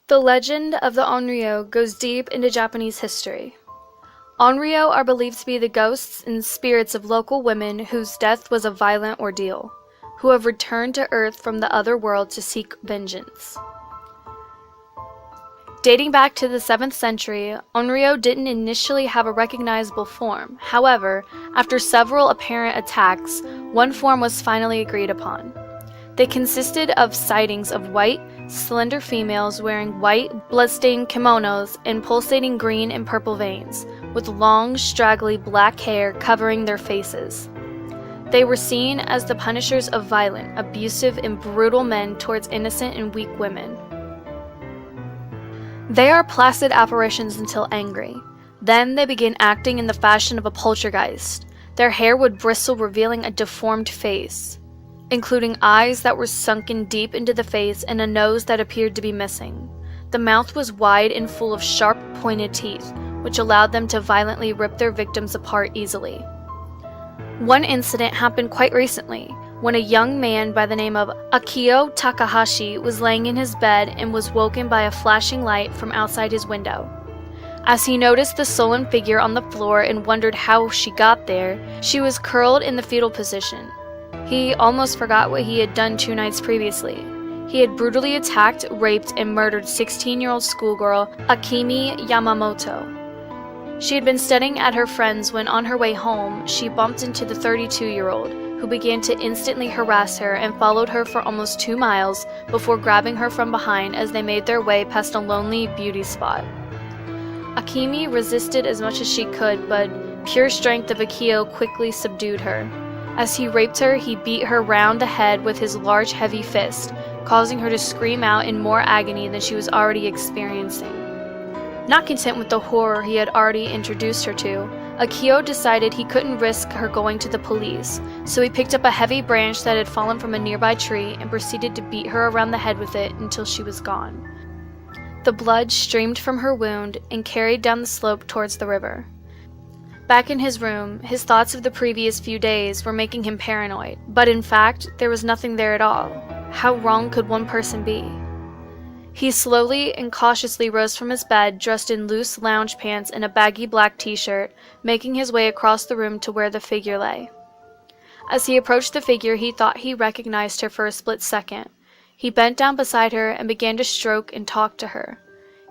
The legend of the Onryo goes deep into Japanese history. Onryo are believed to be the ghosts and spirits of local women whose death was a violent ordeal, who have returned to Earth from the other world to seek vengeance. Dating back to the 7th century, Onryo didn't initially have a recognizable form. However, after several apparent attacks, one form was finally agreed upon. They consisted of sightings of white, slender females wearing white, bloodstained kimonos and pulsating green and purple veins, with long, straggly black hair covering their faces. They were seen as the punishers of violent, abusive, and brutal men towards innocent and weak women. They are placid apparitions until angry. Then they begin acting in the fashion of a poltergeist. Their hair would bristle, revealing a deformed face, including eyes that were sunken deep into the face and a nose that appeared to be missing. The mouth was wide and full of sharp, pointed teeth, which allowed them to violently rip their victims apart easily. One incident happened quite recently, when a young man by the name of Akio Takahashi was laying in his bed and was woken by a flashing light from outside his window. As he noticed the sullen figure on the floor and wondered how she got there, she was curled in the fetal position. He almost forgot what he had done 2 nights previously. He had brutally attacked, raped, and murdered 16-year-old schoolgirl Akemi Yamamoto. She had been studying at her friend's when on her way home, she bumped into the 32-year-old, who began to instantly harass her and followed her for almost 2 miles before grabbing her from behind as they made their way past a lonely beauty spot. Akemi resisted as much as she could, but pure strength of Akio quickly subdued her. As he raped her, he beat her round the head with his large, heavy fist, causing her to scream out in more agony than she was already experiencing. Not content with the horror he had already introduced her to, Akio decided he couldn't risk her going to the police, so he picked up a heavy branch that had fallen from a nearby tree and proceeded to beat her around the head with it until she was gone. The blood streamed from her wound and carried down the slope towards the river. Back in his room, his thoughts of the previous few days were making him paranoid, but in fact, there was nothing there at all. How wrong could one person be? He slowly and cautiously rose from his bed, dressed in loose lounge pants and a baggy black t-shirt, making his way across the room to where the figure lay. As he approached the figure, he thought he recognized her for a split second. He bent down beside her and began to stroke and talk to her.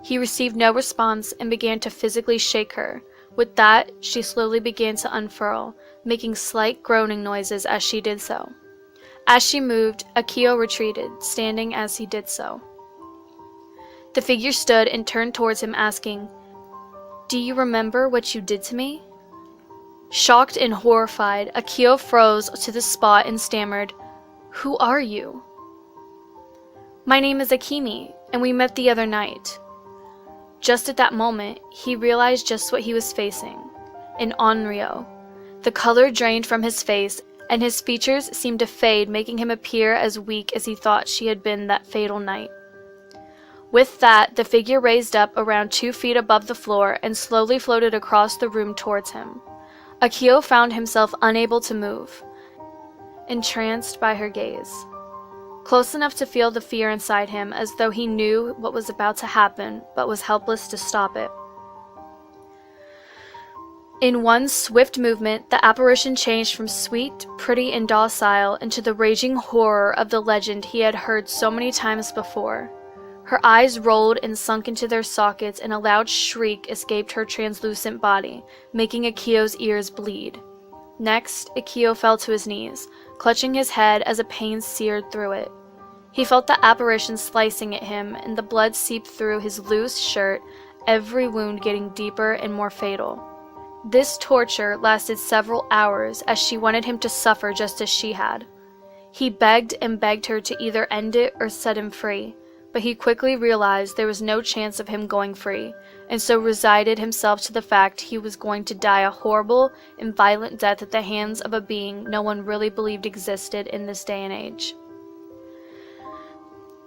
He received no response and began to physically shake her. With that, she slowly began to unfurl, making slight groaning noises as she did so. As she moved, Akio retreated, standing as he did so. The figure stood and turned towards him, asking, "Do you remember what you did to me?" Shocked and horrified, Akio froze to the spot and stammered, "Who are you?" "My name is Akemi, and we met the other night." Just at that moment, he realized just what he was facing. An Onryo. The color drained from his face, and his features seemed to fade, making him appear as weak as he thought she had been that fatal night. With that, the figure raised up around 2 feet above the floor and slowly floated across the room towards him. Akio found himself unable to move, entranced by her gaze. Close enough to feel the fear inside him, as though he knew what was about to happen, but was helpless to stop it. In one swift movement, the apparition changed from sweet, pretty, and docile into the raging horror of the legend he had heard so many times before. Her eyes rolled and sunk into their sockets, and a loud shriek escaped her translucent body, making Akio's ears bleed. Next, Akio fell to his knees, clutching his head as a pain seared through it. He felt the apparition slicing at him, and the blood seeped through his loose shirt, every wound getting deeper and more fatal. This torture lasted several hours, as she wanted him to suffer just as she had. He begged and begged her to either end it or set him free, but he quickly realized there was no chance of him going free, and so resigned himself to the fact he was going to die a horrible and violent death at the hands of a being no one really believed existed in this day and age.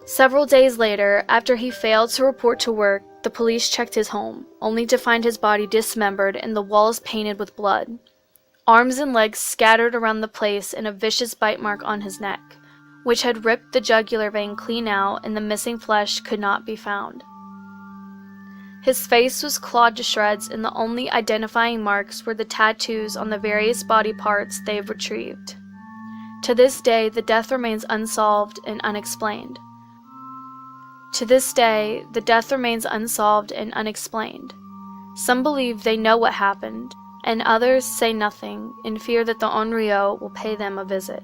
Several days later, after he failed to report to work, the police checked his home, only to find his body dismembered and the walls painted with blood. Arms and legs scattered around the place and a vicious bite mark on his neck, which had ripped the jugular vein clean out, and the missing flesh could not be found. His face was clawed to shreds, and the only identifying marks were the tattoos on the various body parts they have retrieved. To this day, the death remains unsolved and unexplained. Some believe they know what happened, and others say nothing in fear that the Onryo will pay them a visit.